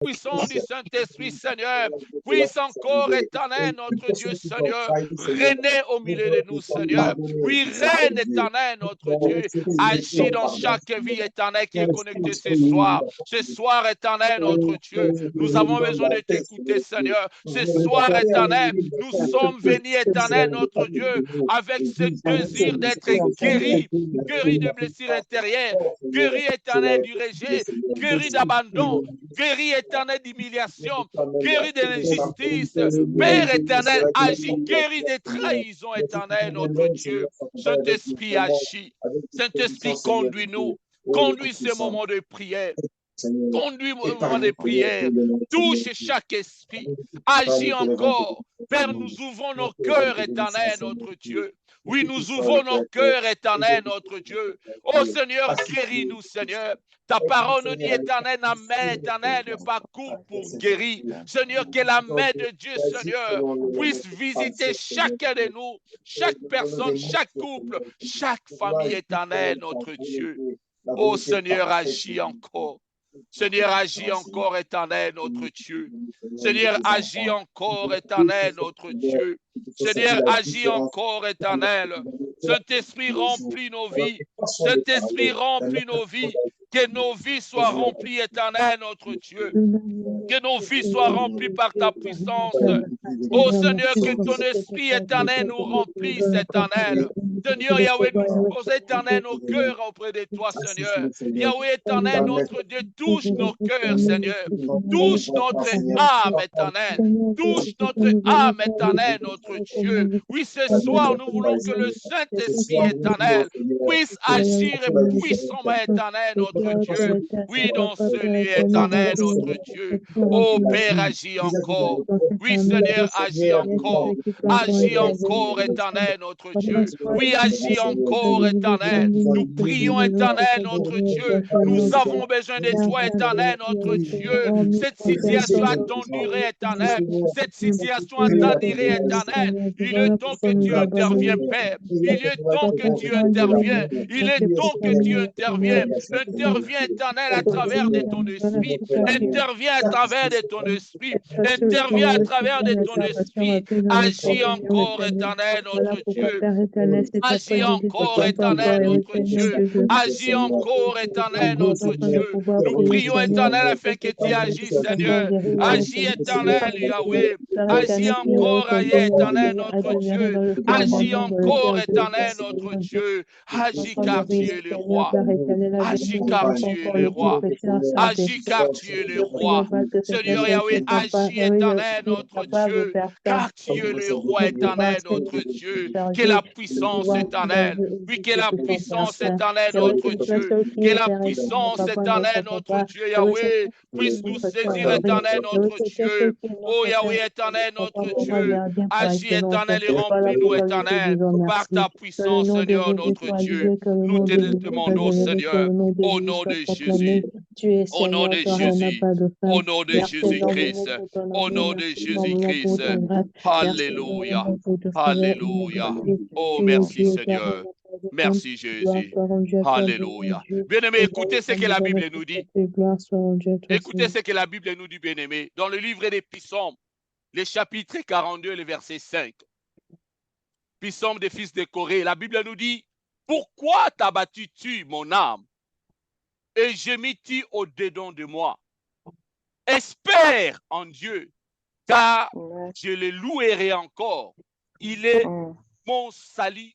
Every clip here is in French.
puissance du Saint-Esprit, Seigneur, puisse encore, éternel, notre Dieu, Seigneur, régner au milieu de nous, Seigneur. Oui, règne, éternel, notre Dieu, agis dans chaque vie, éternel, qui est connectée ce soir. Ce soir, éternel, notre Dieu, nous avons besoin de t'écouter, Seigneur. Ce soir, éternel, nous sommes venus, éternel, notre Dieu, avec ce désir d'être guéris, guéris de blessures intérieures, guéris, éternel, du rejet, guéris d'abandon, guéris, éternel, d'humiliation, guéris de l'injustice. Père éternel, agis, guéris des trahisons, éternel, notre Dieu. Saint-Esprit, agis. Saint-Esprit, conduis-nous. Conduis ce moment de prière. Conduis au moment de prière. Touche chaque esprit. Agis encore. Père, nous ouvrons nos cœurs, éternel, notre Dieu. Oui, nous ouvrons nos cœurs, éternel, notre Dieu. Oh Seigneur, guéris-nous, Seigneur. Ta parole nous dit, éternel, la main éternelle n'est pas courte pour guérir. Seigneur, que la main de Dieu, Seigneur, puisse visiter chacun de nous, chaque personne, chaque couple, chaque famille éternelle, notre Dieu. Oh Seigneur, agis encore. Seigneur, agis encore, éternel, notre Dieu. Seigneur, agis encore, éternel, notre Dieu. Seigneur, agis encore, éternel. Saint-Esprit, remplit nos vies. Saint-Esprit, remplit nos vies. Que nos vies soient remplies, éternel, notre Dieu. Que nos vies soient remplies par ta puissance. Oh Seigneur, que ton esprit éternel nous remplisse, éternel. Seigneur Yahweh, nous disposons éternel nos cœurs auprès de toi, Seigneur. Yahweh éternel, notre Dieu, touche nos cœurs, Seigneur. Touche notre âme, éternel. Touche notre âme, éternel, notre Dieu. Oui, ce soir, nous voulons que le Saint-Esprit éternel puisse agir puissamment, éternel, notre Dieu. Oui, dans ce lieu éternel, notre Dieu. Oh Père, agis encore. Oui, Seigneur, agis encore. Agis encore, éternel, notre Dieu. Oui, agis encore, éternel. Nous prions, éternel, notre Dieu. Nous avons besoin de toi, éternel, notre Dieu. Cette situation a tant duré, éternel. Cette situation a tant duré, éternel. Il est temps que tu interviens, Père. Il est temps que tu interviens. Il est temps que tu interviens. Interviens, éternel, à travers de ton esprit. Interviens à travers de ton esprit. Interviens à travers de ton esprit. Agis encore, éternel, notre Dieu. Agis encore, éternel, notre Dieu. Agis encore, éternel, notre Dieu. Nous prions, éternel, afin que tu agisses, Seigneur. Agis, éternel, Yahweh. Agis encore, éternel, notre Dieu. Agis encore, éternel, notre Dieu. Agis car tu es le roi. Agis car tu es le roi. Agis car tu es le roi. Seigneur Yahweh, agis, éternel, notre Dieu. Car tu es le roi éternel, notre Dieu. Que la puissance éternelle. Oui, que la puissance éternelle, notre Dieu. Que la puissance éternelle, notre Dieu, Yahweh, puisse nous saisir, éternel, notre Dieu. Oh Yahweh, éternel, notre Dieu. Agis, éternel, et remplis-nous, éternel, par ta puissance, Seigneur, notre Dieu. Nous te le demandons, Seigneur, au nom de Jésus. Au nom de Jésus, au nom de Jésus-Christ, au nom de Jésus-Christ. Alléluia, alléluia. Oh, merci Seigneur. Merci Jésus. Alléluia. Bien-aimé, écoutez ce que la Bible nous dit. Écoutez ce que la Bible nous dit, bien-aimé. Dans le livre des Psaumes, le chapitre 42, le verset 5. Psaume des fils de Corée. La Bible nous dit, pourquoi t'abattus-tu, mon âme, et gémis-tu au-dedans de moi? Espère en Dieu, car je le louerai encore. Il est mon salut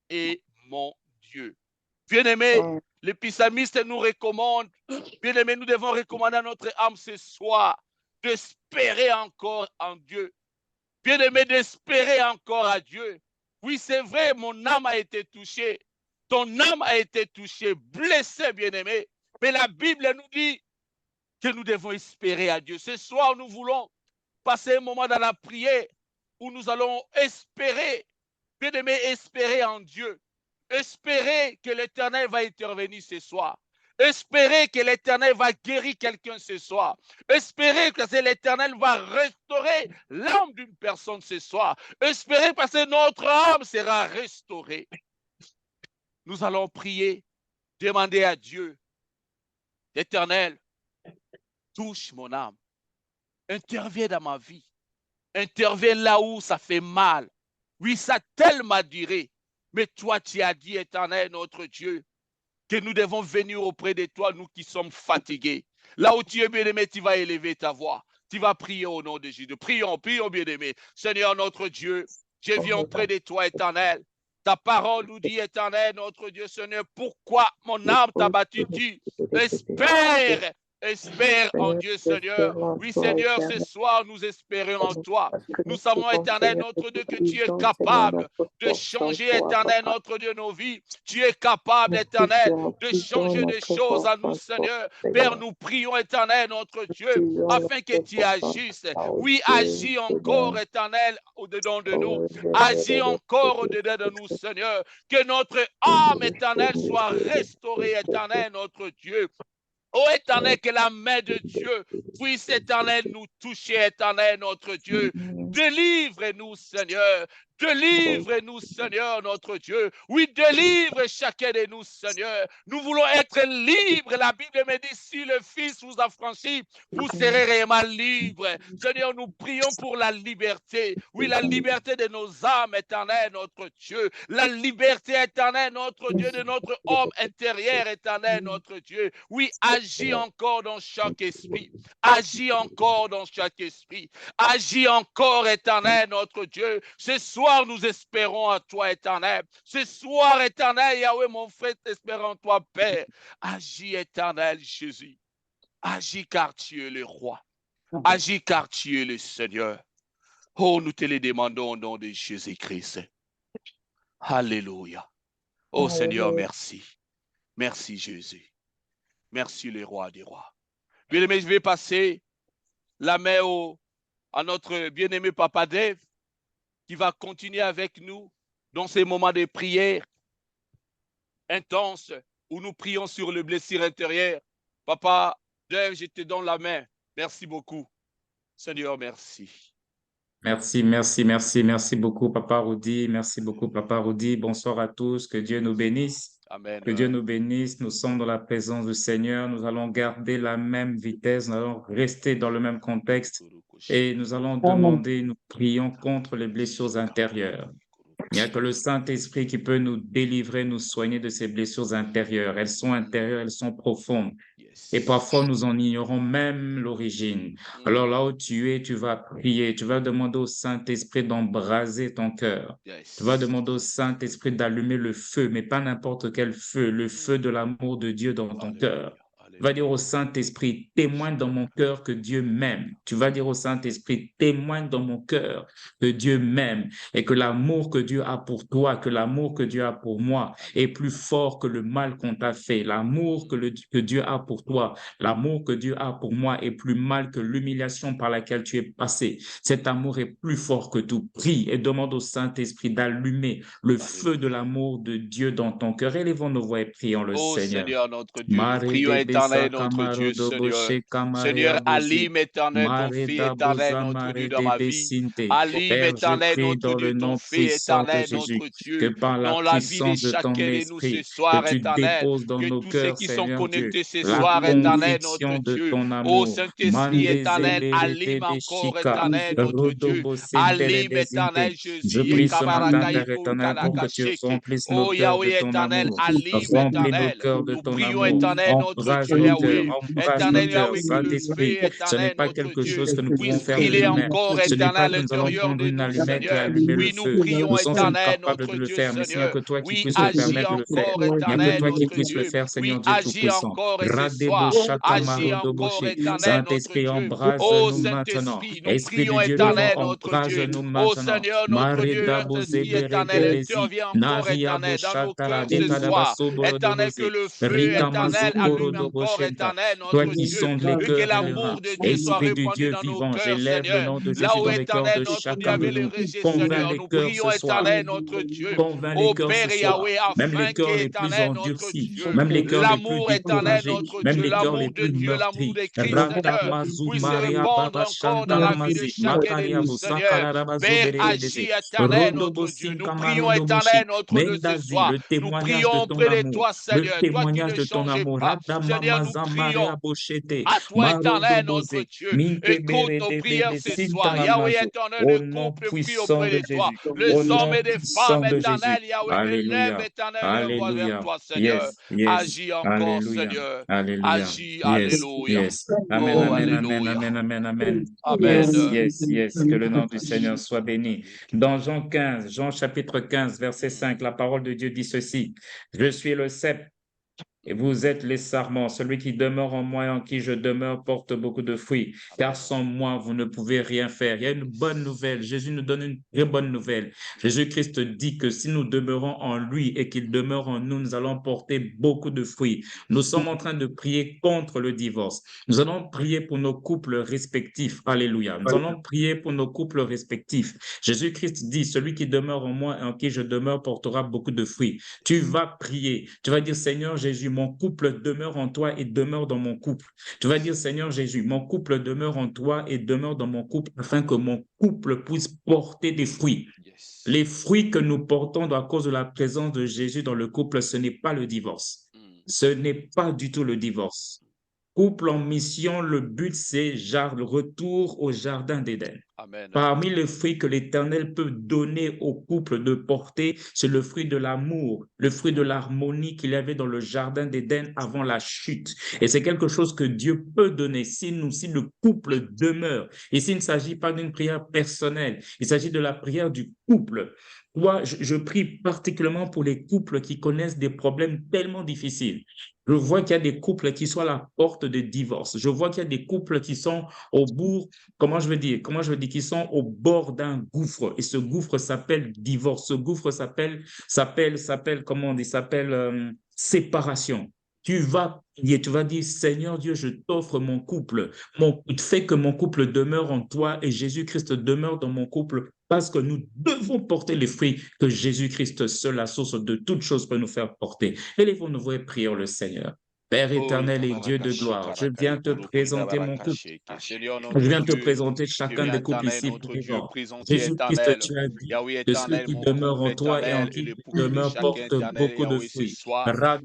et mon Dieu. Bien-aimé, le psalmiste nous recommande, bien-aimé, nous devons recommander à notre âme ce soir d'espérer encore en Dieu. Bien-aimé, d'espérer encore à Dieu. Oui, c'est vrai, mon âme a été touchée. Ton âme a été touchée, blessée, bien-aimé. Mais la Bible nous dit que nous devons espérer à Dieu. Ce soir, nous voulons passer un moment dans la prière où nous allons espérer, bien-aimé, espérer en Dieu. Espérer que l'Éternel va intervenir ce soir. Espérer que l'Éternel va guérir quelqu'un ce soir. Espérer que l'Éternel va restaurer l'âme d'une personne ce soir. Espérer parce que notre âme sera restaurée. Nous allons prier, demander à Dieu, l'Éternel, touche mon âme. Interviens dans ma vie. Interviens là où ça fait mal. Oui, ça a tellement duré. Mais toi, tu as dit, Éternel, notre Dieu, que nous devons venir auprès de toi, nous qui sommes fatigués. Là où tu es bien-aimé, tu vas élever ta voix. Tu vas prier au nom de Jésus. Prions, prions, bien-aimé. Seigneur, notre Dieu, je viens auprès de toi, Éternel. Ta parole nous dit, Éternel, notre Dieu, Seigneur, pourquoi mon âme t'a battu-tu? Espère, espère en Dieu, Seigneur. Oui, Seigneur, ce soir, nous espérons en toi. Nous savons, Éternel, notre Dieu, que tu es capable de changer, Éternel, notre Dieu, nos vies. Tu es capable, Éternel, de changer des choses à nous, Seigneur. Père, nous prions, Éternel, notre Dieu, afin que tu agisses. Oui, agis encore, Éternel, au-dedans de nous. Agis encore au-dedans de nous, Seigneur. Que notre âme, Éternel, soit restaurée, Éternel, notre Dieu. Oh Éternel, que la main de Dieu puisse, Éternel, nous toucher, Éternel, notre Dieu. Délivre-nous, Seigneur. Délivre-nous, Seigneur, notre Dieu. Oui, délivre chacun de nous, Seigneur. Nous voulons être libres. La Bible me dit, si le Fils vous a franchi, vous serez réellement libres. Seigneur, nous prions pour la liberté. Oui, la liberté de nos âmes, Éternel, notre Dieu. La liberté, Éternel, notre Dieu, de notre homme intérieur, Éternel, notre Dieu. Oui, agis encore dans chaque esprit. Agis encore dans chaque esprit. Agis encore, Éternel, notre Dieu. Ce soir, nous espérons en toi, Éternel. Ce soir, Éternel, Yahweh, mon frère, espérons en toi, Père. Agis, Éternel, Jésus. Agis, car tu es le roi. Agis, car tu es le Seigneur. Oh, nous te le demandons au nom de Jésus-Christ. Alléluia. Oh, Seigneur, merci. Merci, Jésus. Merci, le roi des rois. Bien-aimé, je vais passer la main à notre bien-aimé Papa Dave, qui va continuer avec nous dans ces moments de prière intenses où nous prions sur le blessure intérieur. Papa Dave, je te donne la main. Merci beaucoup. Seigneur, merci. Merci beaucoup, Papa Rudy. Merci beaucoup, Papa Rudy. Bonsoir à tous. Que Dieu nous bénisse. Amen. Que Dieu nous bénisse. Nous sommes dans la présence du Seigneur. Nous allons garder la même vitesse. Nous allons rester dans le même contexte. Et nous allons demander, nous prions contre les blessures intérieures. Il n'y a que le Saint-Esprit qui peut nous délivrer, nous soigner de ces blessures intérieures. Elles sont intérieures, elles sont profondes. Et parfois, nous en ignorons même l'origine. Alors là où tu es, tu vas prier. Tu vas demander au Saint-Esprit d'embraser ton cœur. Tu vas demander au Saint-Esprit d'allumer le feu, mais pas n'importe quel feu, le feu de l'amour de Dieu dans ton cœur. Tu vas dire au Saint-Esprit, témoigne dans mon cœur que Dieu m'aime. Tu vas dire au Saint-Esprit, témoigne dans mon cœur que Dieu m'aime et que l'amour que Dieu a pour toi, que l'amour que Dieu a pour moi est plus fort que le mal qu'on t'a fait. L'amour que Dieu a pour toi, l'amour que Dieu a pour moi est plus mal que l'humiliation par laquelle tu es passé. Cet amour est plus fort que tout. Prie et demande au Saint-Esprit d'allumer le feu de l'amour de Dieu dans ton cœur. Élevons nos voix et prions le Seigneur. Seigneur, notre Dieu, nous prions éternel, notre Dieu, Seigneur. Seigneur, allume éternel ton fils éternel, notre Dieu, dans ma vie. Allume éternel, notre Dieu, ton fils éternel, notre Dieu, dans la vie de chacun de nous ce soir, éternel. Que tous ceux qui sont connectés ce soir, éternel, notre Dieu. Ô Saint-Esprit éternel, allume encore éternel, notre Dieu. Allume éternel, Jésus. Je prie ce matin, Père éternel, pour que tu remplisses nos cœurs de ton amour. Remplis nos cœurs de ton amour. Embrase nos cœurs. Embrase nos cœurs. Saint-Esprit, ce n'est pas quelque chose que nous pouvons faire de nous-mêmes. Ce n'est pas que nous allons prendre une allumette et allumer le feu. Nous sommes incapables de le faire, mais il n'y a que toi qui puisses nous permettre de le faire. Il n'y a que toi qui puisses le faire, Seigneur Dieu Tout-Puissant. Saint-Esprit, embrase-nous maintenant. Esprit du Dieu vivant, embrase-nous maintenant. Marie Dabozé, Naria Bochatala, éternel, que le feu éternel allume encore éternel, toi qui sondes les cœurs, que l'amour de Dieu soit répandu dans nos cœurs, Seigneur. Là où éternel, notre Dieu avait le rejet, Seigneur, nous prions éternel, notre Dieu, au Père Yahweh, afin qu'éternel, notre Dieu, l'amour éternel, notre Dieu, l'amour de Dieu, l'amour de Christ, Seigneur, puisse se répandre encore dans la vie de chacun de nous, Seigneur. Père, agis éternel, notre Dieu, nous prions éternel, notre Dieu, ce soir, nous prions auprès de toi, Seigneur, toi qui ne changes pas, Seigneur, Seigneur, nous prions à toi, éternel, notre Dieu. Écoute nos prières ce soir. Yahweh éternel, Au le nom couple prie puissant auprès de de toi. Jésus, Les au hommes nom et les puissant femmes de Jésus. éternels, Yahweh, élève Alléluia, éternel leur voix vers alléluia. toi, Seigneur. Yes, yes, Agis encore, alléluia, Seigneur. alléluia. Agis, Yes, alléluia. yes. Amen, Oh, amen, amen, alléluia. amen, amen, amen. Amen. Yes, yes, yes. Que le nom du Seigneur soit béni. Dans Jean 15, Jean chapitre 15, verset 5, la parole de Dieu dit ceci. Je suis le cep et vous êtes les sarments. Celui qui demeure en moi et en qui je demeure porte beaucoup de fruits. Car sans moi, vous ne pouvez rien faire. Il y a une bonne nouvelle. Jésus nous donne une très bonne nouvelle. Jésus-Christ dit que si nous demeurons en lui et qu'il demeure en nous, nous allons porter beaucoup de fruits. Nous sommes en train de prier contre le divorce. Nous allons prier pour nos couples respectifs. Alléluia. Nous allons prier pour nos couples respectifs. Jésus-Christ dit, celui qui demeure en moi et en qui je demeure portera beaucoup de fruits. Tu vas prier. Tu vas dire, Seigneur Jésus, mon couple demeure en toi et demeure dans mon couple. Tu vas dire, Seigneur Jésus, mon couple demeure en toi et demeure dans mon couple afin que mon couple puisse porter des fruits. Les fruits que nous portons à cause de la présence de Jésus dans le couple, ce n'est pas le divorce. Ce n'est pas du tout le divorce. Couple en mission, le but, c'est le retour au jardin d'Éden. Amen. Parmi les fruits que l'Éternel peut donner au couple de porter, c'est le fruit de l'amour, le fruit de l'harmonie qu'il y avait dans le jardin d'Éden avant la chute. Et c'est quelque chose que Dieu peut donner si le couple demeure. Ici, il ne s'agit pas d'une prière personnelle, il s'agit de la prière du couple. Moi, je prie particulièrement pour les couples qui connaissent des problèmes tellement difficiles. Je vois qu'il y a des couples qui sont à la porte de divorce. Je vois qu'il y a des couples qui sont au bout, qui sont au bord d'un gouffre. Et ce gouffre s'appelle divorce. Ce gouffre s'appelle séparation. Tu vas prier, tu vas dire, Seigneur Dieu, je t'offre mon couple. Fais que mon couple demeure en toi et Jésus-Christ demeure dans mon couple parce que nous devons porter les fruits que Jésus-Christ, seul la source de toutes choses, peut nous faire porter. Élevons-nous et prions le Seigneur. Père éternel et Dieu de gloire, je viens te présenter mon couple. Je viens te présenter chacun des couples ici présents. Jésus-Christ, tu as dit que celui qui demeure en toi et en qui tu demeures porte beaucoup de fruits.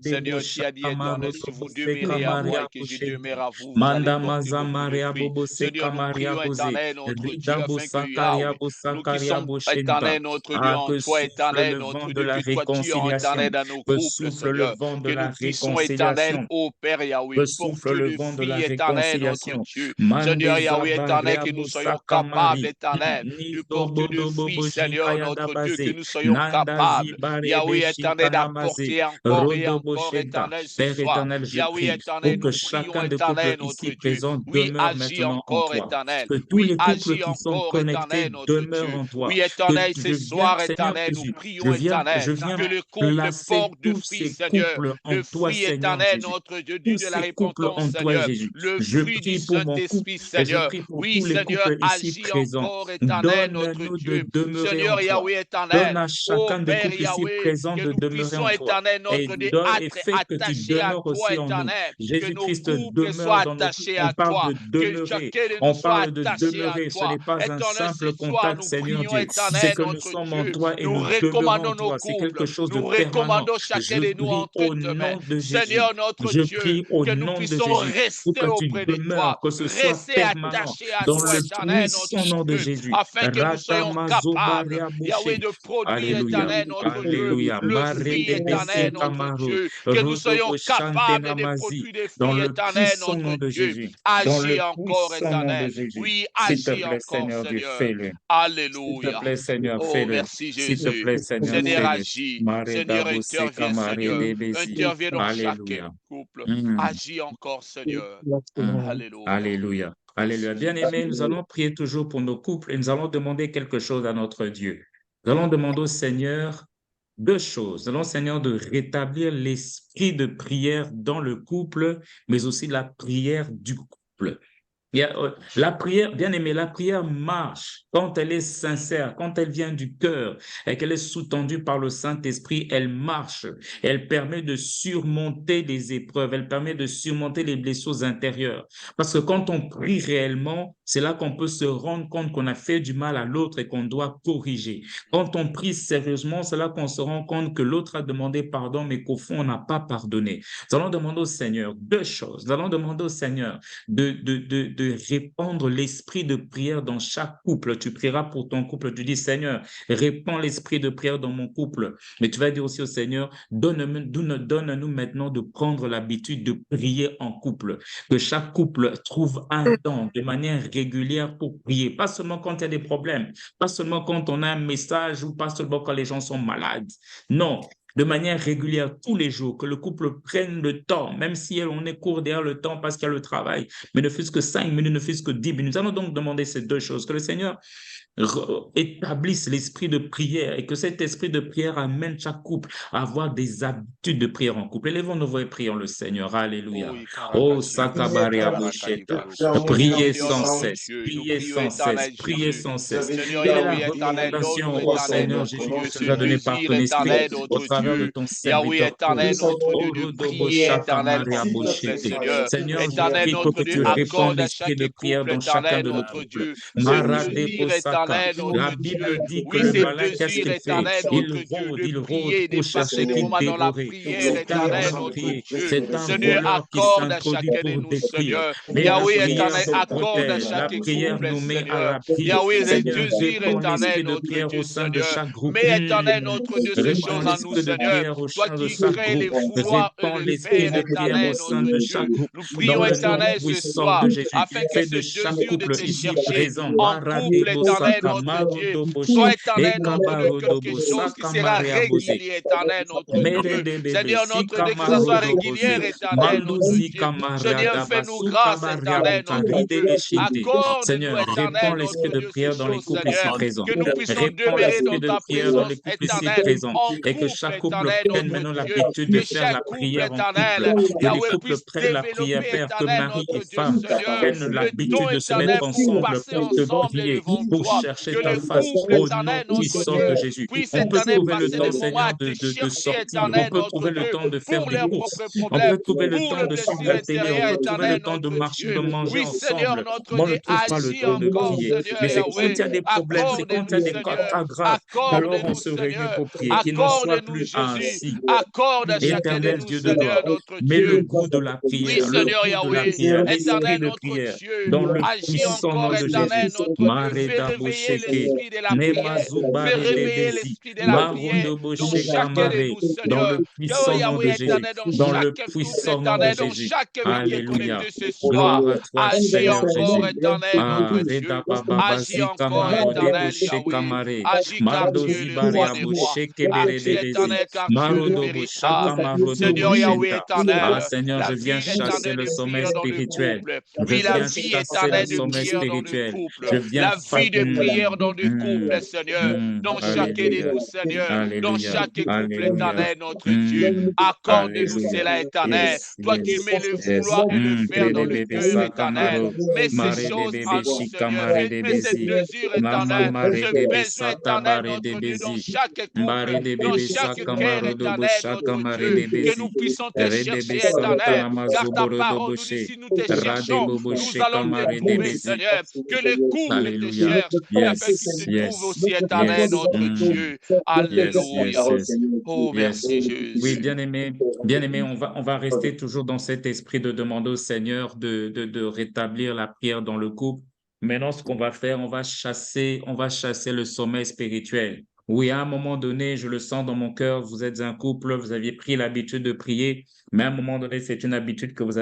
Seigneur, tu as dit, éternel, si vous demeurez à moi et que je demeure à vous, vous allez porter beaucoup de fruits. Seigneur, nous prions, éternel, notre Dieu, afin que Yahweh, nous qui sommes éternel, notre Dieu, en toi, éternel, notre Dieu, que toi, tu es éternel dans nos couples, Seigneur, que nous puissions, éternel, ô Père Yahweh, porter le fruit éternel, notre Dieu. Seigneur Yahweh, éternel, que nous soyons capables, éternel, de porter de fruits, Seigneur, notre Dieu, que nous soyons capables, Yahweh, éternel, d'apporter encore et encore, éternel, ce Père soir. éternel, je Yahweh, prie éternel, pour que nous prions, chacun des couples éternel, ici notre Dieu. présents Oui, demeure agis maintenant en encore, toi. éternel. Que tous Oui, les couples agis qui sont encore, connectés éternel, notre demeurent Dieu. en toi. Oui, éternel, ce Je viens, soir, Seigneur éternel, nous Jésus, prions, éternel, je viens que le couple placer porte de tous fruits, ces Seigneur. couples en Le toi, fruit Seigneur éternel, Jésus. notre Dieu, Tous Dieu de la ces couples repentance, en toi, Seigneur. Jésus. Le Je fruit du prie pour mon couple Saint-Esprit, et je Seigneur. prie pour Oui, tous les Seigneur, couples ici agis présents. encore, éternel, notre Donne-nous de Dieu. demeurer en Seigneur toi. Yahweh, Donne éternel. à Ô chacun des Père couples ici Yahweh, présents que de nous demeurer puissions, en toi. éternel, Et notre Dieu, être fais que tu attachés à demeures toi, aussi en nous. éternel. Que nos Jésus-Christ couples soient demeure dans nos couples. attachés On à parle toi. de Que demeurer. chacun de nous On soit parle de attaché à demeurer. Ce toi. n'est pas un Éternel, ce simple soir, contact, nous Seigneur prions, Dieu. C'est éternel, que nous notre sommes en Dieu. toi et Nous nous demeurons en recommandons nos toi. C'est couples. quelque chose de Nous permanent. recommandons chacun Je de nous prie entre au tes mains. nom de Jésus. Seigneur, notre Je Dieu, prie au que nous nom de puissions Jésus pour rester que tu auprès de toi. demeures, que ce soit Rester permanent attachés à dans toi, le éternel, puissant notre nom de Dieu. Jésus. Afin que nous soyons capables, Yahweh, de produire, Alléluia. éternel, notre Dieu, Alléluia. le Mare fruit de Besse éternel, notre Kamaru. Dieu. Que nous soyons Rodobo capables de Shantenamazi. produire des Dans fruits le éternels, puissant notre nom de Dieu. Jésus. Dans Agis le encore, puissant nom de éternel. Jésus. Oui, S'il te agis plaît, encore, Seigneur Dieu, Seigneur. fais-le. S'il te Alléluia. plaît, Seigneur, Oh, fais-le. merci S'il te Jésus. plaît, Seigneur, Seigneur, fais-le. agis. Mare Seigneur, Dabo Seka interviens, Mare Seigneur. de Bessi. Interviens dans chaque Alléluia. couple. Mm. Agis encore, Seigneur. Alléluia. Alléluia. Alléluia. Bien-aimés, nous allons prier toujours pour nos couples et nous allons demander quelque chose à notre Dieu. Nous allons demander au Seigneur deux choses. Nous allons, Seigneur, de rétablir l'esprit de prière dans le couple, mais aussi la prière du couple. La prière, bien aimé, la prière marche quand elle est sincère, quand elle vient du cœur et qu'elle est sous-tendue par le Saint-Esprit, elle marche. Elle permet de surmonter les épreuves, elle permet de surmonter les blessures intérieures. Parce que quand on prie réellement, c'est là qu'on peut se rendre compte qu'on a fait du mal à l'autre et qu'on doit corriger. Quand on prie sérieusement, c'est là qu'on se rend compte que l'autre a demandé pardon, mais qu'au fond, on n'a pas pardonné. Nous allons demander au Seigneur deux choses. Nous allons demander au Seigneur de répandre l'esprit de prière dans chaque couple. Tu prieras pour ton couple, tu dis Seigneur, répands l'esprit de prière dans mon couple. Mais tu vas dire aussi au Seigneur, donne-nous maintenant de prendre l'habitude de prier en couple. Que chaque couple trouve un temps de manière régulière pour prier. Pas seulement quand il y a des problèmes, pas seulement quand on a un message ou pas seulement quand les gens sont malades. Non, de manière régulière tous les jours, que le couple prenne le temps, même si on est court derrière le temps parce qu'il y a le travail, mais ne fût-ce que 5 minutes, ne fût-ce que 10 minutes. Nous allons donc demander ces deux choses, que le Seigneur établisse l'esprit de prière et que cet esprit de prière amène chaque couple à avoir des habitudes de prière en couple. Élevons nos voix et prions le Seigneur. Alléluia. Oh, Sakabaria Bosheta. Nous nous Priez confions sans dans mon cesse, Dieu, nous priez prions sans cesse, éternel priez Jésus. sans cesse. Seigneur Quelle est la Yahweh éternel, recommandation, notre oh éternel, Seigneur notre Jésus, Dieu, que tu ce nous as donné par désir ton esprit éternel, au notre travers de Dieu. ton Yahweh serviteur éternel, Paul? notre Dieu, Oh, de Rodobo prier Shaka éternel en Maria couple, Boshete. Seigneur. Seigneur, je Éternel, prie pour que notre Dieu, tu répandes accorde à l'esprit chaque de prière couple, dans chacun éternel, de nos notre couples. Dieu, ce Maradebo désir Saka. éternel, La notre Bible Dieu. dit que Oui, le ce malin, qu'est-ce désir qu'il fait? éternel, notre Dieu, de Il rôde prier, de pour passer chercher des qui moments dans la dévorer. prière C'est un éternelle, notre meurtrier, Dieu. c'est un Seigneur, voleur qui accorde à s'introduit chacun de pour nous, détruire. Seigneur. Mais la Yahweh prière éternel, nous accorde à protège, la chaque prière couple, nous met à Seigneur. l'abri. Yahweh, le Seigneur, désir répands éternel, l'esprit de notre prière au Dieu, sein de Seigneur. chaque groupe. Mais éternel, notre Dieu, ces Répands choses en nous, l'esprit de Seigneur. prière au Toi sein de qui chaque crées groupe. les vouloirs et Répands les l'esprit faire, de prière au éternel, sein notre de Dieu. chaque groupe. Nous Dans prions, le nom éternel, ce puissant soir, de Jésus, afin que fais ce de chaque désir de couple te ici chercher présent, en couple, Maradebo éternel, Saka notre Dieu, Marodoboshe, soit éternel, notre Dieu, quelque Ekabarodobo chose qui Saka sera Mariabose, régulier, éternel, notre Mere Dieu. de bebe, Seigneur, si notre Dieu, que ça soit régulier, kamarudobose, éternel, notre manduzi Dieu. Seigneur, kamariada fais-nous basuka grâce, éternel, bariabuka, notre ride Dieu. beshinte. Accorde-nous, Seigneur, éternel, répands l'esprit notre de Dieu, ces prière dans les choses, couples ici Seigneur. présents. Que nous puissions Répands demeurer l'esprit dans de ta prière dans les présence couples ici éternelle, présents. en Et que couple, chaque couple éternel, prenne notre maintenant Dieu. l'habitude de Que faire chaque la couple, prière en couple. éternel, Que les Yahweh, couples puisse prennent la prière, développer, Père, que éternel, mari et notre Dieu, femme Seigneur, prennent le don, l'habitude de se éternel, mettre pour ensemble, passer pour te ensemble prier, devant pour toi. chercher Que ta le face. couple, Au nom éternel, notre puissant de Dieu, Jésus. puisse, On peut éternel, trouver le passer temps, des moments Seigneur, à te de chercher, sortir. On éternel, peut notre trouver le Dieu, temps de faire pour des leurs courses. propres On peut problèmes, trouver le pour temps le de suivre désir la télé. On intérieur, peut trouver le éternel, temps de notre marcher, de Dieu. manger Oui, Seigneur, ensemble. notre Mais on Dieu, ne trouve pas le agis temps de encore, prier. Seigneur Mais c'est quand il Yahweh. y a des problèmes, c'est quand il y Accorde-nous, a des Seigneur. cas graves, qu'alors on Accorde-nous, se réunit Seigneur. pour prier. Qu'il n'en soit Accorde-nous, plus Jésus. ainsi. Accorde à chacun de Éternel nous, Dieu de gloire, Seigneur, notre mets le Dieu. goût de la Oui, prière, le Seigneur goût de la Yahweh, prière, l'esprit éternel de notre prière, Dieu, dans le agis puissant encore, nom de Jésus. éternel notre Dieu, fais Mareda réveiller Bosheke, l'esprit de la prière, fais Nemazubare de réveiller Bezi, l'esprit de la prière Marodo dans Bosheka chacun de Mare, nous, dans le Seigneur. Oh puissant nom de Yahweh, Jésus, éternel, dans dans le chaque couple, puissant nom de éternel, dans Jésus. chaque vie qui est Alléluia. connectée ce soir, Gloire à toi, agis Seigneur encore, Jésus. éternel, notre Ah, Dieu, Reda Baba agis Zika encore, Maro de éternel Bosheka Yahweh, Mare, agis car Mardo tu es le roi Zibaria des rois. Bosheke Bere Agis de Bezi, éternel car tu es le Marodo Boshaka véritable. Marodo Seigneur Yahweh Boshenta. Ah, éternel, Seigneur, la je viens vie chasser éternelle le de sommeil prière dans le spirituel. couple. Je Oui, la viens vie chasser le éternelle de sommeil prière dans le spirituel. couple. Je viens La vie de prière dans le couple, mm, Seigneur. Dans chacun de Alléluia. nous, Seigneur. Dans Alléluia. chaque couple Alléluia. éternel, notre Dieu. Mm, Accorde-nous Alléluia. cela éternel. Yes, Toi qui yes, mets le yes. vouloir et le faire Près dans de le bébé cœur éternel. Sakamaro. Mets ces Mare de choses en bébé nous, Seigneur. Shikamare de Mets ces Bézi. désirs Maman éternels, mare ce bébé besoin éternel, Satabare de notre Dieu, dans Bézi. chaque couple, Mare de dans bébé chaque cœur Sakamaro de éternel, notre Boshakamare Dieu, de que nous Bézi. puissions te Redebe chercher éternel, Santana car ta Mazoboro de parole nous dit, Boshe. si nous te Rade cherchons, Bobo nous allons te Shekamare de trouver, Bézi. Seigneur, que le couple te Alléluia. cherche, afin qu'il te Yes, trouve yes, aussi éternel, yes. notre Dieu. Yes, yes, Alléluia. yes. Oh, Yes. merci Oui, Jésus. bien aimé, on va rester toujours dans cet esprit de demander au Seigneur de rétablir la prière dans le couple. Maintenant, ce qu'on va faire, on va chasser le sommeil spirituel. Oui, à un moment donné, je le sens dans mon cœur, vous êtes un couple, vous aviez pris l'habitude de prier, mais à un moment donné, c'est une habitude que vous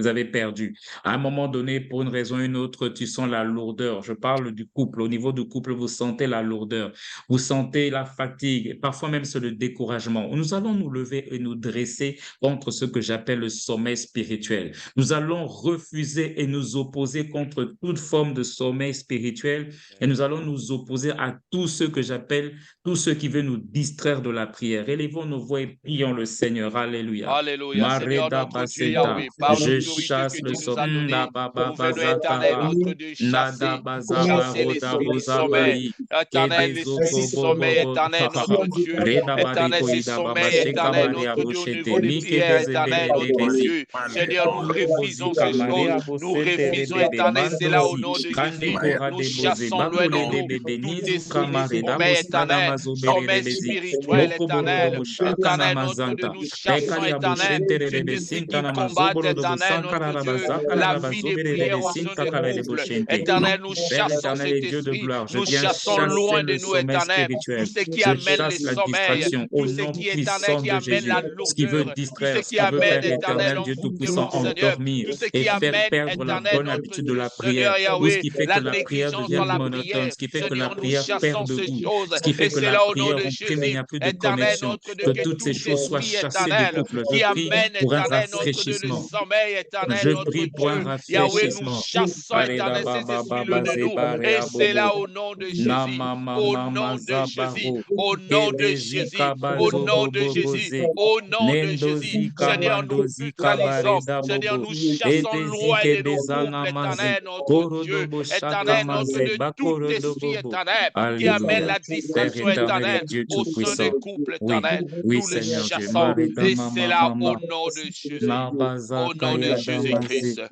avez perdue. À un moment donné, pour une raison ou une autre, tu sens la lourdeur. Je parle du couple. Au niveau du couple, vous sentez la lourdeur. Vous sentez la fatigue, parfois même c'est le découragement. Nous allons nous lever et nous dresser contre ce que j'appelle le sommeil spirituel. Nous allons refuser et nous opposer contre toute forme de sommeil spirituel et nous allons nous opposer à tout ce que j'appelle tout ce qui veut nous distraire de la prière. Élevons nos voix et prions le Seigneur. Alléluia. Alléluia, Seigneur Mareda notre Dieu basenta. Yahweh, par Je l'autorité que chasse le tu nous as donnée, baba pouvez-nous, éternel bazakara. notre Dieu, Nada bazaba chasser roda l'esprit du sommeil. bozabai. Éternel, l'esprit du sommeil, éternel notre Dieu. Reda Éternel, ce barikoida baba sommeil, sheka éternel maria notre Dieu, au niveau boshete. des Like prières, éternel dezebere notre debezi. Dieu. Seigneur, nous refusons Kozika ces choses. maria Nous bosete refusons, rebebe. éternel, cela au Mandozi. nom de Kande Jésus. kora Nous deboze. chassons loin de Bakole nous debebe. tout Nizu esprit de kamareda sommeil, bosnada éternel, mazobere sommeil debezi. spirituel, Boko borodo éternel. boshaka na Éternel, notre Dieu, mazanta. nous chassons, Bekali éternel, aboshente tout rebebe esprit sinta qui na combat, mazoboro dobo éternel, sankara notre raba Dieu, zakara la raba vie des zobere prières rebe au sein sinta des kala de couples. boshente. Éternel, nous Père chassons éternel cet et Dieu de esprit, gloire, je nous viens chassons chasser loin de le nous, sommeil éternel, tout spirituel. ce qui Je amène le chasse la sommeil, distraction au tout ce nom qui, éternel, puissant qui de amène la Jésus. Ce qui veut lourdeur, tout ce distraire, ce qui qui veut amène, faire éternel, l'éternel Dieu Tout-Puissant l'envoûtement, Seigneur, endormir tout ce et qui faire amène, perdre la éternel, bonne notre habitude de Dieu, la Seigneur prière. Tout ce Yahweh, qui fait que la la prière négligence devient dans la monotone, prière. ce qui fait que la Seigneur, nous prière chassons perd de ces goût, choses, ce qui fait et que c'est la là au nom prière de en prime, il n'y Jésus, a plus de éternel, connexion. notre Dieu, Que que toutes ces tout choses soient esprit, chassées du éternel, couple. Je qui prie amène, pour un éternel, notre Dieu, le rafraîchissement. sommeil, éternel, Je notre prie pour un Dieu, Yahweh, nous rafraîchissement. chassons, Areda éternel, cet baba esprit-là baba de nous, zebare et c'est abobo. là au nom de Jésus, Nama au mama nom de Jésus, mazabaro. au nom de Kedezi Jésus, au kabazo nom de Jésus, boboze. au nom de Jésus. Nendozi Seigneur, nous kabandozi neutralisons, kabareda Seigneur, bobo. nous chassons Edezi loin de nos kedezana couples, mazi. éternel, notre Dieu, Korodobo shaka éternel, notre maze Dieu, tout bakorodo esprit, bobo. éternel, qui amène Alléluia. la Père distraction, éternel et éternel, Dieu au sein des Tout-Puissant. couples, Oui, éternel, oui nous les Seigneur Dieu. chassons, Mareda et c'est mama là au mama. nom de Jésus, Nabaza au nom de kaya Jésus-Christ. damaze.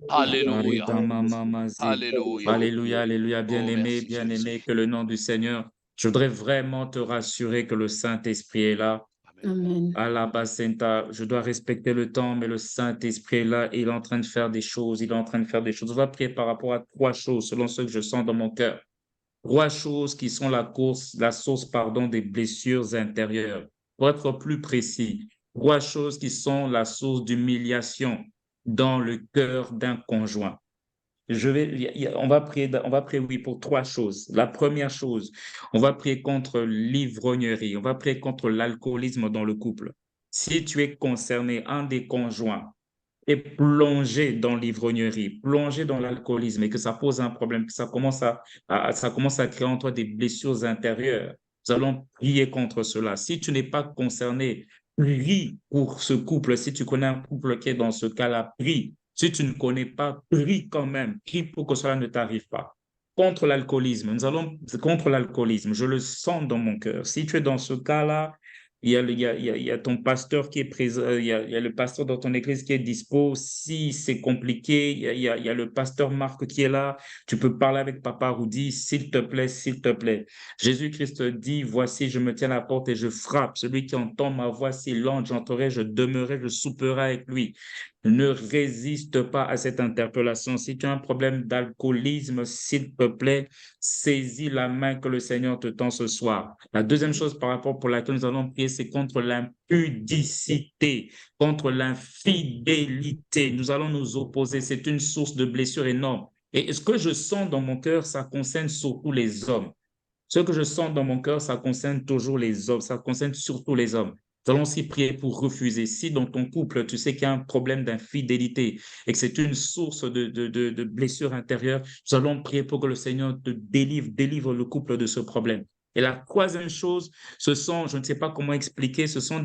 Alléluia, Mareda mama mazi. alléluia. Alléluia, alléluia, Oh, bien-aimé, merci bien-aimé, Jésus. que le nom du Seigneur. Je voudrais vraiment te rassurer que le Saint-Esprit est là. Amen. Amen. Alabasenta, je dois respecter le temps, mais le Saint-Esprit est là et il est en train de faire des choses. Il est en train de faire des choses. On va prier par rapport à trois choses, selon ce que je sens dans mon cœur. Trois choses qui sont la source, pardon, des blessures intérieures. Pour être plus précis, trois choses qui sont la source d'humiliation dans le cœur d'un conjoint. On va prier, oui, pour trois choses. La première chose, on va prier contre l'ivrognerie, on va prier contre l'alcoolisme dans le couple. Si tu es concerné, un des conjoints est plongé dans l'ivrognerie, plongé dans l'alcoolisme et que ça pose un problème, que ça commence à créer en toi des blessures intérieures, nous allons prier contre cela. Si tu n'es pas concerné, prie pour ce couple. Si tu connais un couple qui est dans ce cas-là, prie. Si tu ne connais pas, prie quand même. Prie pour que cela ne t'arrive pas. Contre l'alcoolisme, contre l'alcoolisme, je le sens dans mon cœur. Si tu es dans ce cas-là, il y a ton pasteur qui est présent, il y a le pasteur dans ton église qui est dispo. Si c'est compliqué, il y a le pasteur Marc qui est là. Tu peux parler avec Papa Rudy, s'il te plaît, s'il te plaît. Jésus-Christ dit, voici, je me tiens à la porte et je frappe. Celui qui entend ma voix, s'il l'entend, j'entrerai, je demeurerai, je souperai avec lui. Ne résiste pas à cette interpellation. Si tu as un problème d'alcoolisme, s'il te plaît, saisis la main que le Seigneur te tend ce soir. La deuxième chose par rapport pour laquelle nous allons prier, c'est contre l'impudicité, contre l'infidélité. Nous allons nous opposer. C'est une source de blessure énorme. Et ce que je sens dans mon cœur, ça concerne surtout les hommes. Ce que je sens dans mon cœur, ça concerne toujours les hommes, ça concerne surtout les hommes. Nous allons aussi prier pour refuser. Si dans ton couple, tu sais qu'il y a un problème d'infidélité et que c'est une source de blessure intérieure, nous allons prier pour que le Seigneur te délivre le couple de ce problème. Et la troisième chose, ce sont, je ne sais pas comment expliquer, ce sont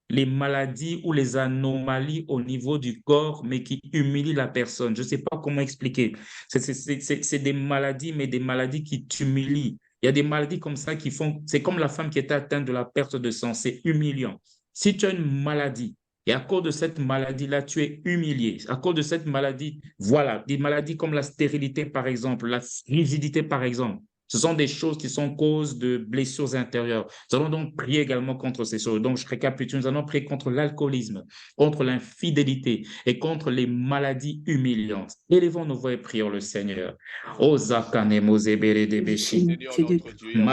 les maladies ou les anomalies au niveau du corps, mais qui humilient la personne. Je ne sais pas comment expliquer. C'est des maladies, mais des maladies qui t'humilient. Il y a des maladies comme ça qui font, c'est comme la femme qui est atteinte de la perte de sang, c'est humiliant. Si tu as une maladie et à cause de cette maladie-là, tu es humilié, à cause de cette maladie, voilà, des maladies comme la stérilité par exemple, la rigidité par exemple, ce sont des choses qui sont cause de blessures intérieures. Nous allons donc prier également contre ces choses. Donc, je récapitule, nous allons prier contre l'alcoolisme, contre l'infidélité et contre les maladies humiliantes. Élevons nos voix et prions le Seigneur. Osakane mozebere de beshi. Seigneur notre Dieu,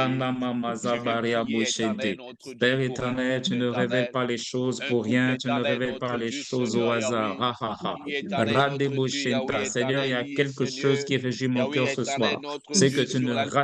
Père éternel, tu ne révèles pas les choses pour rien, tu ne révèles pas les choses au hasard. Seigneur, il y a quelque chose qui régit mon cœur ce soir. C'est que tu ne rates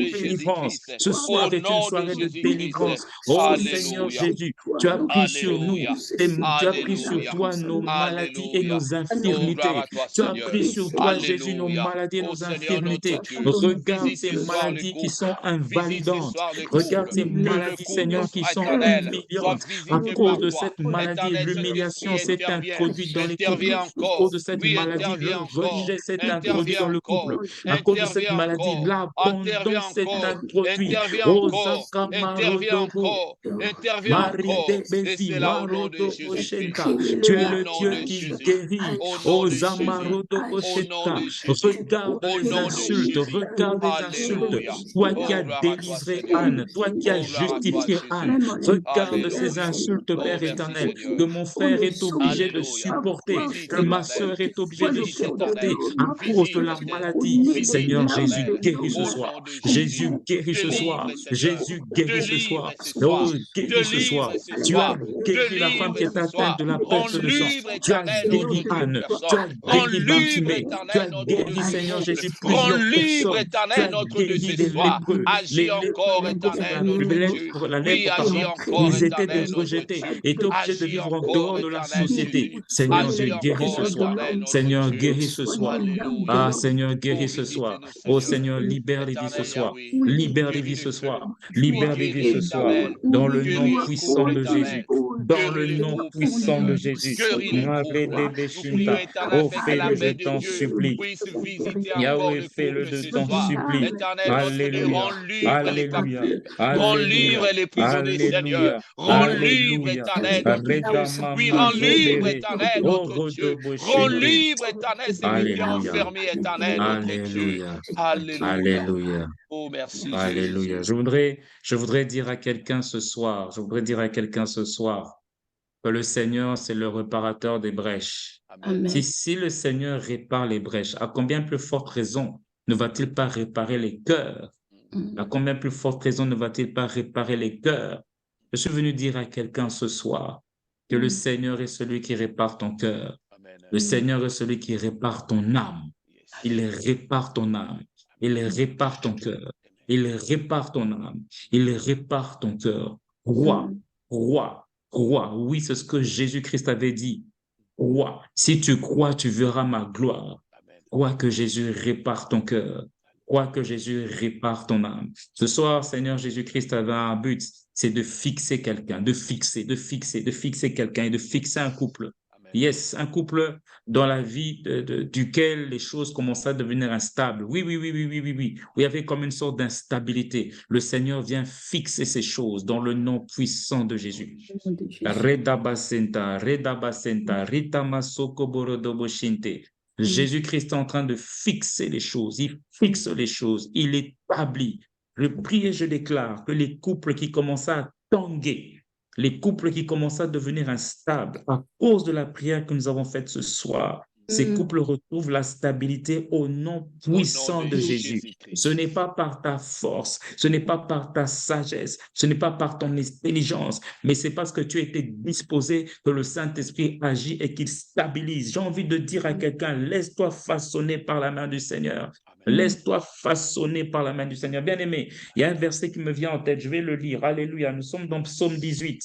de délivrance. Jésus-Christ. Ce soir Au est une nom de soirée de Jésus-Christ. délivrance. Oh Seigneur Alléluia. Jésus, tu as pris sur nous, Alléluia. tu as pris sur Alléluia. toi nos maladies et Alléluia. nos Oh, gloire infirmités. à toi, Tu as Seigneur. pris sur toi, Jésus, nos Alléluia. maladies et Oh, nos Seigneur, notre infirmités. Dieu. Regarde Visite ces ce soir le maladies qui couple. sont Visite ce invalidantes. soir le Regarde couple. ces Que le maladies, couple Seigneur, qui soit sont éternel, soit humiliantes. À visité cause par de toi. cette maladie, Éternel l'humiliation Saint-Esprit, s'est intervient. introduite dans les couples. Interviens À cause encore. de cette Oui, maladie, le interviens encore. rejet s'est introduit Interviens dans le couple. encore. À cause de cette Interviens maladie, encore. l'abondance Interviens s'est encore. introduit. Interviens Oh, encore. Interviens Zakamarodobo, encore. encore. Interviens encore. Et c'est là au nom de Jésus-Christ. Tu es Au le nom Dieu de qui Jésus. guérit. Au nom Aux de Jésus. Au nom de Jésus. Regarde Au les nom de insultes, Jésus. regarde les insultes. Alléluia. Toi Oh, qui as gloire à toi, délivré Seigneur. Anne, toi qui as Oh, gloire à toi, justifié Jésus. Anne, regarde ces Alléluia. insultes, Oh, Père merci, éternel, Seigneur. que mon frère est obligé de Alléluia. supporter, Visite, que ma Éternel. sœur est obligée de Visite, Éternel. supporter à cause de Visite, la Éternel. maladie. Visite, Seigneur Jésus, Éternel. guéris ce Au soir. nom de Jésus, Jésus. guéris ce soir. Délivre, Seigneur. Jésus, guéris ce Délivre soir. ce Oh, soir. guéris ce soir. Délivre ce Tu as soir. guéri la femme Délivre qui est ce atteinte soir. de la Rends perte de sang. libre, Tu as Éternel, guéri notre Anne. Tu personne. as Rends guéri libre, Bartimée. Tu Éternel, as notre guéri, Seigneur disciple. Jésus, Rends plusieurs libre, personnes. Tu Éternel, as notre de guéri ce des soir. lépreux. Agis Les lépreux, encore, Éternel, notre Dieu. la Oui, lèpre, agis pardon, encore, ils étaient Éternel, notre rejetés, Dieu. étaient obligés de Agis vivre en encore, dehors de la Éternel société. Jésus. Seigneur Dieu, Agis guéris encore, ce soir. Éternel, notre Seigneur, Dieu. guéris ce soir. Ah, Alléluia. Seigneur, Oh, guéris ce soir. visitez-nous, Oh, Seigneur. Seigneur, libère les vies ce Éternel soir. Yahweh. Libère les Guéris vies le ce soir. cœur. Oui, Libère les vies guéris, ce soir. Éternel. Dans le nom Guéris les puissant couple, de Jésus. Éternel. Dans le Guéris les nom couples, puissant de Seigneur. Jésus. Guéris les couples. Nous prions, Éternel, Oh, afin que la fais-le, je main de t'en Dieu supplie. puisse visiter encore Yahweh, le fais-le, couple je ce t'en soir. supplie. Éternel, notre Dieu, Alléluia. rends libre les Alléluia. captifs. Rends Alléluia. libre les prisonniers, Seigneur. Alléluia. Rends libre, Alléluia. Éternel, notre Dieu. Reda Oui, mama rends libre, zobere. Éternel, Oh, notre Dieu. rodobo Rends shente. libre, Éternel, celui qui est Alléluia. enfermé, Éternel, notre Dieu. Alléluia. Alléluia. Alléluia. Oh, merci, Alléluia. Jésus. Je voudrais dire à quelqu'un ce soir, que le Seigneur, c'est le réparateur des brèches. Amen. Si le Seigneur répare les brèches, à combien plus forte raison ne va-t-il pas réparer les cœurs? À combien plus forte raison ne va-t-il pas réparer les cœurs? Je suis venu dire à quelqu'un ce soir que le Seigneur est celui qui répare ton cœur. Amen. Le Seigneur est celui qui répare ton âme. Yes. Il répare ton âme. Il répare ton cœur. Il répare ton âme. Il répare ton cœur. Roi, roi, roi. Oui, c'est ce que Jésus-Christ avait dit. Roi, si tu crois, tu verras ma gloire. Amen. Crois que Jésus répare ton cœur. Crois que Jésus répare ton âme. Ce soir, Seigneur Jésus-Christ avait un but, c'est de fixer quelqu'un, de fixer quelqu'un et de fixer un couple. Amen. Yes, un couple dans la vie duquel les choses commençaient à devenir instables. Oui. Il y avait comme une sorte d'instabilité. Le Seigneur vient fixer ces choses dans le nom puissant de Jésus. Reda basenta, rita masoko borodobo shinte. Jésus-Christ est en train de fixer les choses. Il fixe les choses. Il établit. Je prie et je déclare que les couples qui commencent à tanguer, les couples qui commencent à devenir instables à cause de la prière que nous avons faite ce soir, ces couples retrouvent la stabilité au nom puissant de Jésus. Ce n'est pas par ta force, ce n'est pas par ta sagesse, ce n'est pas par ton intelligence, mais c'est parce que tu as été disposé que le Saint-Esprit agit et qu'il stabilise. J'ai envie de dire à quelqu'un, laisse-toi façonner par la main du Seigneur. Laisse-toi façonner par la main du Seigneur. Bien-aimé, il y a un verset qui me vient en tête, je vais le lire. Alléluia, nous sommes dans Psaume 18.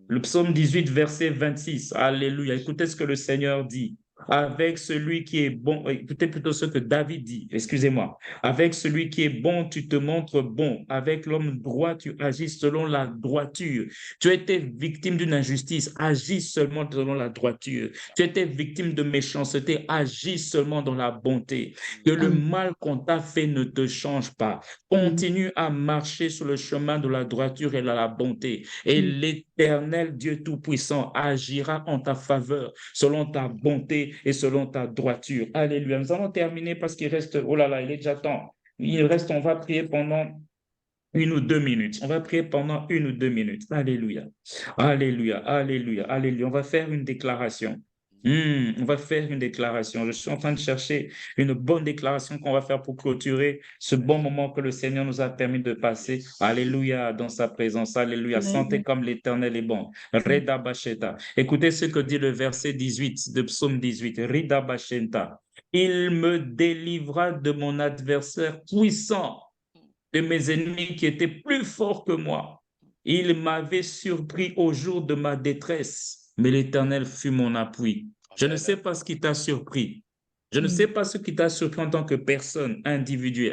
Le Psaume 18, verset 26. Alléluia, écoutez ce que le Seigneur dit. Avec celui qui est bon, écoutez plutôt ce que David dit, excusez-moi. Avec celui qui est bon, tu te montres bon. Avec l'homme droit, tu agis selon la droiture. Tu as été victime d'une injustice, agis seulement selon la droiture. Tu as été victime de méchanceté, agis seulement dans la bonté. Que le mal qu'on t'a fait ne te change pas. Continue à marcher sur le chemin de la droiture et de la bonté. Et l'Éternel Dieu Tout-Puissant agira en ta faveur, selon ta bonté et selon ta droiture. Alléluia. Nous allons terminer parce qu'il reste, oh là là, il est déjà temps. Il reste, on va prier pendant 1 ou 2 minutes. On va prier pendant 1 ou 2 minutes. Alléluia. Alléluia. Alléluia. Alléluia. On va faire une déclaration. On va faire une déclaration. Je suis en train de chercher une bonne déclaration qu'on va faire pour clôturer ce bon moment que le Seigneur nous a permis de passer. Alléluia, dans sa présence. Alléluia. Sentez comme l'Éternel est bon. Reda Basheta. Écoutez ce que dit le verset 18 de Psaume 18. Reda Basheta. Il me délivra de mon adversaire puissant, de mes ennemis qui étaient plus forts que moi. Il m'avait surpris au jour de ma détresse, mais l'Éternel fut mon appui. Je ne sais pas ce qui t'a surpris. Je ne sais pas ce qui t'a surpris en tant que personne, individu.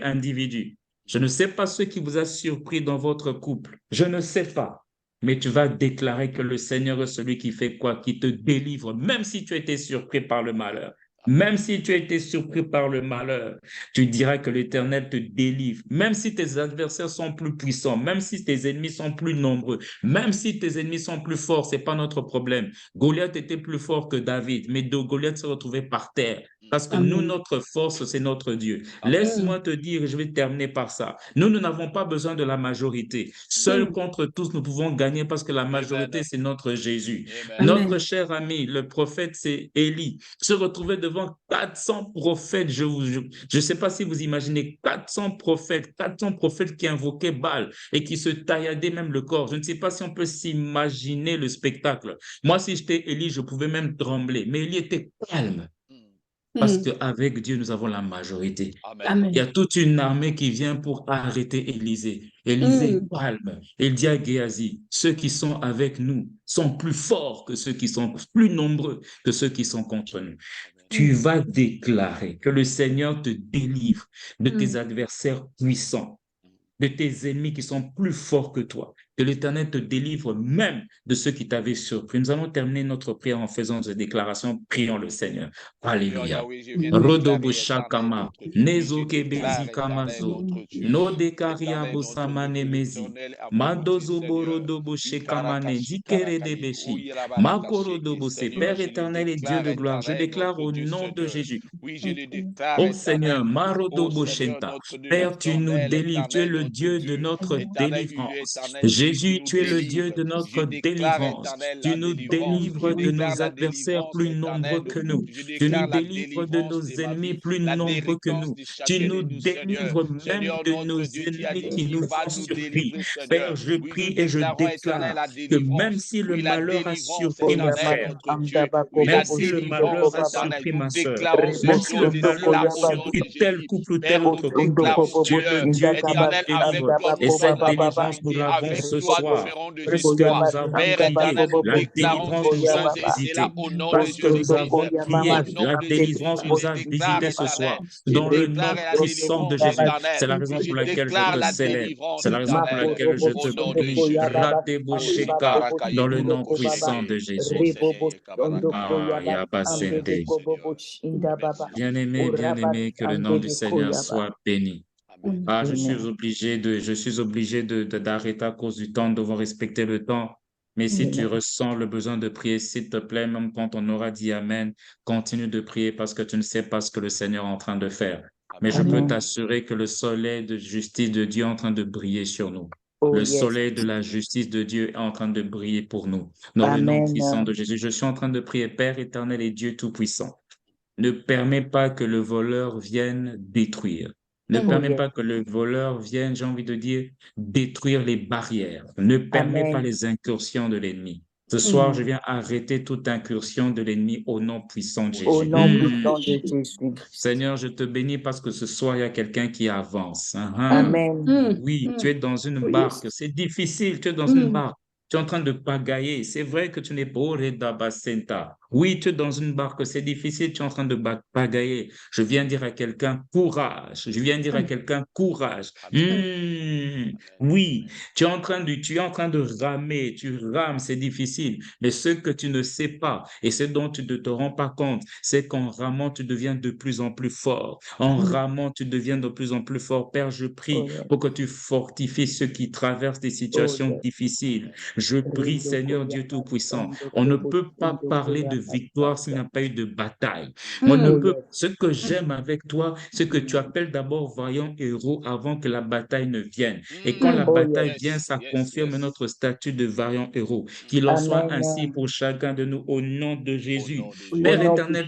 Je ne sais pas ce qui vous a surpris dans votre couple. Je ne sais pas. Mais tu vas déclarer que le Seigneur est celui qui fait quoi? Qui te délivre, même si tu as été surpris par le malheur. Même si tu as été surpris par le malheur, tu diras que l'Éternel te délivre. Même si tes adversaires sont plus puissants, même si tes ennemis sont plus nombreux, même si tes ennemis sont plus forts, c'est pas notre problème. Goliath était plus fort que David, mais Goliath se retrouvait par terre. Parce que nous, Amen. notre force, c'est notre Dieu. Amen. Laisse-moi te dire, et je vais terminer par ça. Nous n'avons pas besoin de la majorité. Seuls contre tous, nous pouvons gagner parce que la majorité, c'est notre Jésus. Amen. Notre cher ami, le prophète, c'est Élie, se retrouvait devant 400 prophètes. Je ne sais pas si vous imaginez 400 prophètes qui invoquaient Baal et qui se tailladaient même le corps. Je ne sais pas si on peut s'imaginer le spectacle. Moi, si j'étais Élie, je pouvais même trembler. Mais Élie était calme. Parce qu'avec Dieu, nous avons la majorité. Amen. Il y a toute une armée qui vient pour arrêter Élisée. Élisée est calme. Il dit à Géasi, ceux qui sont avec nous sont plus forts que ceux qui sont plus nombreux que ceux qui sont contre nous. Tu vas déclarer que le Seigneur te délivre de tes adversaires puissants, de tes ennemis qui sont plus forts que toi, que l'Éternel te délivre même de ceux qui t'avaient surpris. Nous allons terminer notre prière en faisant cette déclaration. Prions le Seigneur. Alléluia. Rodobo shakama, nezoke bezi kamazo, no dekaria bosamane mezi, madozo borodobo shekamane, dikere de beshi, makorodobo se, Père éternel et Dieu de gloire, je déclare au nom de Jésus. Oui, je le déclare. Ô Seigneur, Marodobo Shenta, Père, tu nous délivres, tu es le Dieu de notre délivrance. Jésus, tu es le Dieu de notre délivrance. Tu nous délivres de nos adversaires plus nombreux que nous. Tu nous délivres de nos ennemis plus nombreux que nous. Tu nous délivres même de nos ennemis qui nous ont surpris. Père, je prie et je déclare que même si le malheur a surpris mon frère, même si le malheur a surpris ma soeur, même si le malheur a surpris tel couple ou tel autre couple, tu es le Dieu qui nous délivre. Et cette délivrance, nous l'avons ce soir. Puisque nous avons prié, la délivrance nous a visité. Parce que nous avons prié, la délivrance nous a visité ce soir. Dans le nom puissant de Jésus. C'est la raison pour laquelle je te célèbre. C'est la raison pour laquelle je te prie. Radebosheka, dans le nom puissant de Jésus. Bien-aimé, que le nom du Seigneur soit béni. Je suis obligé d'arrêter à cause du temps, nous devons respecter le temps. Mais si tu ressens le besoin de prier, s'il te plaît, même quand on aura dit Amen, continue de prier parce que tu ne sais pas ce que le Seigneur est en train de faire. Mais je peux t'assurer que le soleil de justice de Dieu est en train de briller sur nous. Le soleil de la justice de Dieu est en train de briller pour nous. Dans le nom puissant de Jésus, je suis en train de prier, Père éternel et Dieu tout-puissant. Ne permets pas que le voleur vienne détruire. Ne permets pas que le voleur vienne, j'ai envie de dire, détruire les barrières. Ne permets pas les incursions de l'ennemi. Ce soir, je viens arrêter toute incursion de l'ennemi au nom puissant de Jésus. Au nom puissant de Jésus. Seigneur, je te bénis parce que ce soir, il y a quelqu'un qui avance. Amen. Oui, tu es dans une barque. C'est difficile, tu es dans une barque. Tu es en train de pagayer. C'est vrai que tu n'es pas au Redabasenta. Oui, tu es dans une barque, c'est difficile, tu es en train de pagayer. Je viens dire à quelqu'un courage. Je viens dire à quelqu'un courage. Oui, tu es en train de ramer, tu rames, c'est difficile. Mais ce que tu ne sais pas et ce dont tu ne te rends pas compte, c'est qu'en ramant, tu deviens de plus en plus fort. En ramant, tu deviens de plus en plus fort. Père, je prie pour que tu fortifies ceux qui traversent des situations difficiles. Je prie, Seigneur Dieu Tout-Puissant. On ne peut pas parler de victoire s'il n'y a pas eu de bataille. Ce que j'aime avec toi, c'est que tu appelles d'abord vaillant héros avant que la bataille ne vienne. Et quand la bataille vient, ça confirme notre statut de vaillant héros. Qu'il en soit ainsi pour chacun de nous au nom de Jésus. Père éternel,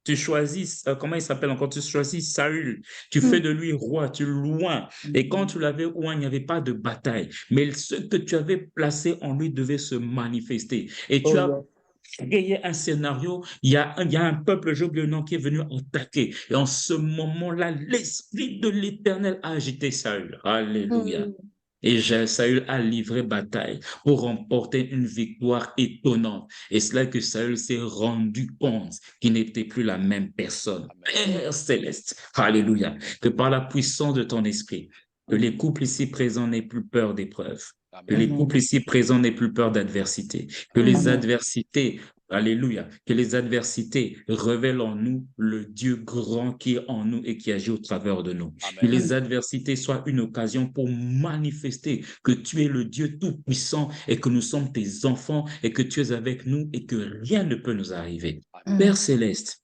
tu choisis, comment il s'appelle encore? Tu choisis Saül. Tu fais de lui roi, tu loin. Et quand tu l'avais loin, il n'y avait pas de bataille. Mais ce que tu avais placé en lui devait se manifester. Et tu as créé un scénario. Il y a un peuple, j'ai oublié le nom, qui est venu attaquer. Et en ce moment-là, l'Esprit de l'Éternel a agité Saül. Alléluia. Et Saül a livré bataille pour remporter une victoire étonnante. Et c'est là que Saül s'est rendu compte qu'il n'était plus la même personne. Père céleste, alléluia, que par la puissance de ton esprit, que les couples ici présents n'aient plus peur d'épreuves, que les couples ici présents n'aient plus peur d'adversité, que les adversités Alléluia. Que les adversités révèlent en nous le Dieu grand qui est en nous et qui agit au travers de nous. Amen. Que les adversités soient une occasion pour manifester que tu es le Dieu tout-puissant et que nous sommes tes enfants et que tu es avec nous et que rien ne peut nous arriver. Amen. Père Céleste,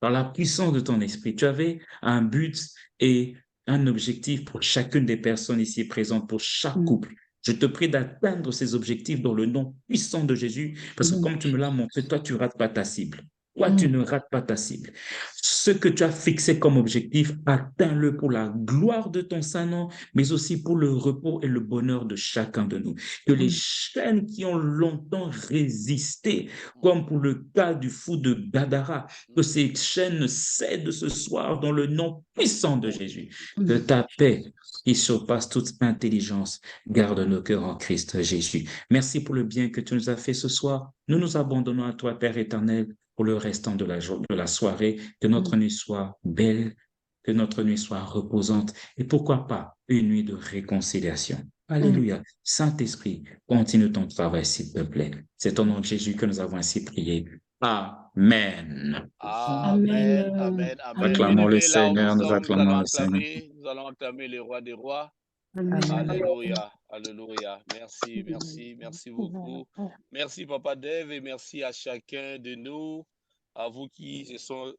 dans la puissance de ton esprit, tu avais un but et un objectif pour chacune des personnes ici présentes, pour chaque couple. Je te prie d'atteindre ces objectifs dans le nom puissant de Jésus, parce que comme tu me l'as montré, toi, tu ne rates pas ta cible. Toi, tu ne rates pas ta cible. Ce que tu as fixé comme objectif, atteins-le pour la gloire de ton Saint-Nom, mais aussi pour le repos et le bonheur de chacun de nous. Que les chaînes qui ont longtemps résisté, comme pour le cas du fou de Gadara, que ces chaînes cèdent ce soir dans le nom puissant de Jésus. Que ta paix, qui surpasse toute intelligence, garde nos cœurs en Christ Jésus. Merci pour le bien que tu nous as fait ce soir. Nous nous abandonnons à toi, Père éternel, pour le restant de la soirée. Que notre nuit soit belle, que notre nuit soit reposante et pourquoi pas une nuit de réconciliation. Alléluia. Saint-Esprit, continue ton travail, s'il te plaît. C'est au nom de Jésus que nous avons ainsi prié. Amen. Amen. Amen. Amen. Acclamons le Bien-aimés, là où nous Seigneur, nous sommes, acclamons le Seigneur. nous allons acclamer le roi des rois. Amen. Alléluia. Alléluia. Merci, merci, merci beaucoup. Merci, Papa Dave, et merci à chacun de nous, à vous qui se sont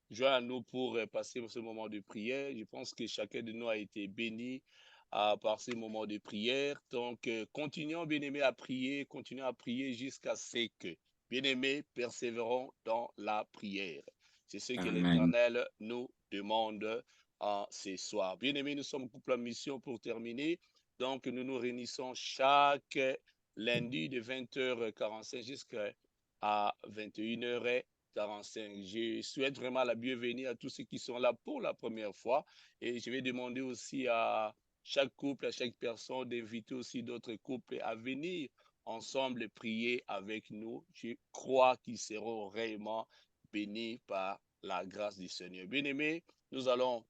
joints à nous pour passer ce moment de prière. Je pense que chacun de nous a été béni par ces moments de prière. Donc, continuons, bien-aimés, à prier, continuons à prier jusqu'à ce que, bien-aimés, persévérons dans la prière. C'est ce que l'Éternel nous demande ce soir. Bien-aimés, nous sommes couple en mission pour terminer. Donc, nous nous réunissons chaque lundi de 20h45 jusqu'à 21h45. Je souhaite vraiment la bienvenue à tous ceux qui sont là pour la première fois. Et je vais demander aussi à chaque couple, à chaque personne d'inviter aussi d'autres couples à venir ensemble prier avec nous. Je crois qu'ils seront réellement bénis par la grâce du Seigneur. Bien-aimés, nous allons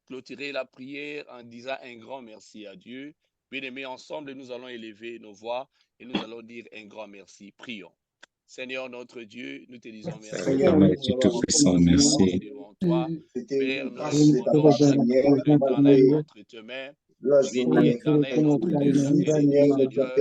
clôturer la prière en disant un grand merci à Dieu. Bien-aimés, ensemble, nous allons élever nos voix et nous allons dire un grand merci. Prions. Seigneur notre Dieu, nous te disons merci. Seigneur, merci tout-puissant, merci. Devant toi, Père, nous recommandons chaque couple éternel entre tes mains. Béni éternel, notre Dieu, chacun de nous, Seigneur.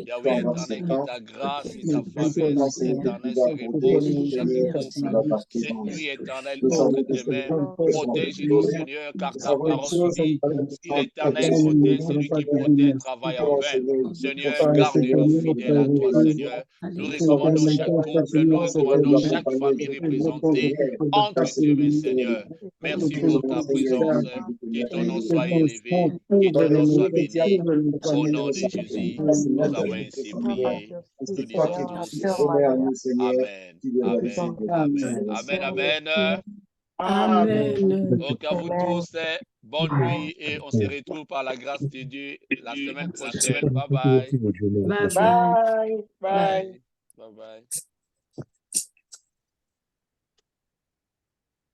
Yahweh éternel, que ta grâce et ta faveur éternelle se reposent sur chaque couple. Cette nuit éternelle entre tes mains, protège-nous, Seigneur, car ta parole dit, si l'éternel protège celui qui protège travaille en vain. Seigneur, garde-nous fidèles à toi, Seigneur. Nous recommandons chaque couple, nous recommandons chaque famille représentée entre tes mains, Seigneur. Merci pour ta présence. Que ton nom soit élevé, que ton nom soit béni. Au nom de Jésus, nous avons ainsi prié. Nous disons tous Amen. Amen. Amen. Amen. Amen. Amen. Donc à vous tous, bonne nuit et on se retrouve par la grâce de Dieu la semaine prochaine. Bye bye. Bye bye. Bye. Bye. Bye bye.